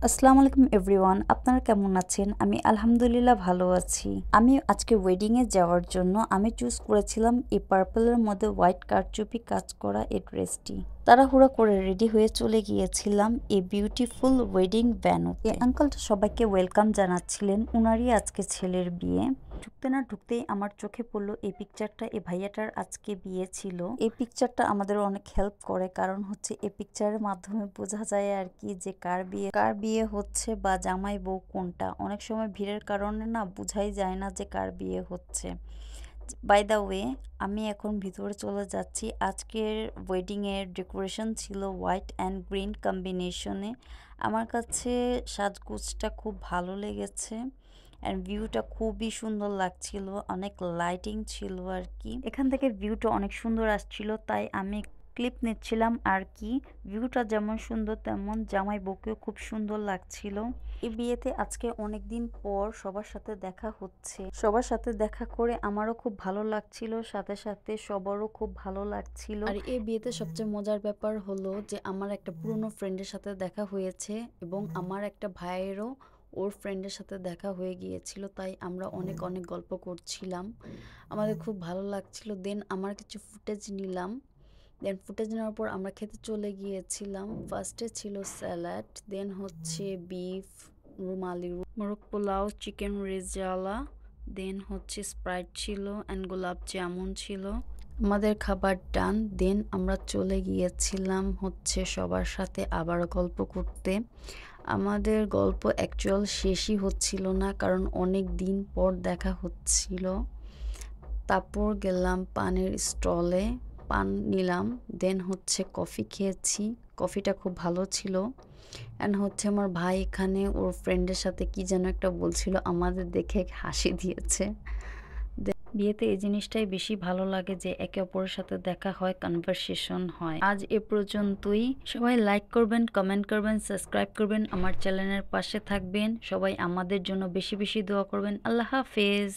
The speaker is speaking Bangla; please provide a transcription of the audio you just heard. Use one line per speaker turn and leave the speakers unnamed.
আসসালামু আলাইকুম এভরিওয়ান, আপনারা কেমন আছেন? আমি আলহামদুলিল্লাহ ভালো আছি। আমি আজকে ওয়েডিংয়ে যাওয়ার জন্য আমি চুজ করেছিলাম এই পার্পলের মধ্যে হোয়াইট কারচুপি কাজ করা এই ড্রেসটি। তাড়াহুড়া করে রেডি হয়ে চলে গিয়েছিলাম এই বিউটিফুল ওয়েডিং ভ্যানুতে। এই আঙ্কেলটা সবাইকে ওয়েলকাম জানাচ্ছিলেন, উনারই আজকে ছেলের বিয়ে। ঢুকতে না ঢুকতেই আমার চোখে পড়লো এই পিকচারটা। এই ভাইয়াটার আজকে বিয়ে ছিল। এই পিকচারটা আমাদের অনেক হেল্প করে, কারণ হচ্ছে এই পিকচারের মাধ্যমে বোঝা যায় আর কি যে কার বিয়ে হচ্ছে বা জামাই বউ কোনটা। অনেক সময় ভিড়ের কারণে না বোঝাই যায় না যে কার বিয়ে হচ্ছে। বাই দ্য ওয়ে, আমি এখন ভিতরে চলে যাচ্ছি। আজকের ওয়েডিংয়ের ডেকোরেশন ছিল হোয়াইট অ্যান্ড গ্রিন কম্বিনেশনে। আমার কাছে সাজগোজটা খুব ভালো লেগেছে অ্যান্ড ভিউটা খুবই সুন্দর লাগছিল, অনেক লাইটিং ছিল আর কি। এখান থেকে ভিউটা অনেক সুন্দর আসছিল, তাই আমি ক্লিপ নিচ্ছিলাম আর কি। ভিউটা যেমন সুন্দর তেমন জামাই বউকেও খুব সুন্দর লাগছিল। এই বিয়েতে আজকে অনেক দিন পর সবার সাথে দেখা হচ্ছে। সবার সাথে দেখা করে আমারও খুব ভালো লাগছিল, সাথে সাথে সবারও খুব ভালো লাগছিল। আর এই বিয়েতে সবচেয়ে মজার ব্যাপার হলো যে আমার একটা পুরনো ফ্রেন্ডের সাথে দেখা হয়েছে এবং আমার একটা ভাইয়েরও ওর ফ্রেন্ডের সাথে দেখা হয়ে গিয়েছিল, তাই আমরা অনেক অনেক গল্প করছিলাম। আমাদের খুব ভালো লাগছিল। দেন আমার কিছু ফুটেজ নিলাম। দেন ফুটেজ নেওয়ার পর আমরা খেতে চলে গিয়েছিলাম। ফার্স্টে ছিল স্যালাড, দেন হচ্ছে বিফ, রুমালি মোরগ পোলাও, চিকেন রেজালা, দেন হচ্ছে স্প্রাইট ছিল অ্যান্ড গোলাপ জামুন ছিল। আমাদের খাবার ডান। দেন আমরা চলে গিয়েছিলাম হচ্ছে সবার সাথে আবার গল্প করতে। আমাদের গল্প অ্যাকচুয়াল শেষই হচ্ছিল না, কারণ অনেক দিন পর দেখা হচ্ছিল। তারপর গেলাম পানের স্টলে, পান নিলাম। দেন হচ্ছে কফি খেয়েছি, কফিটা খুব ভালো ছিল। অ্যান্ড হচ্ছে আমার ভাই এখানে ওর ফ্রেন্ডের সাথে কি যেন একটা বলছিল, আমাদের দেখে হাসি দিয়েছে। বিয়েতে এই জিনিসটাই বেশি ভালো লাগে যে একে অপরের সাথে দেখা হয়, কনভারসেশন হয়। আজ এ পর্যন্তই। সবাই লাইক করবেন, কমেন্ট করবেন, সাবস্ক্রাইব করবেন, আমার চ্যানেলের পাশে থাকবেন। সবাই আমাদের জন্য বেশি বেশি দোয়া করবেন। আল্লাহ হাফেজ।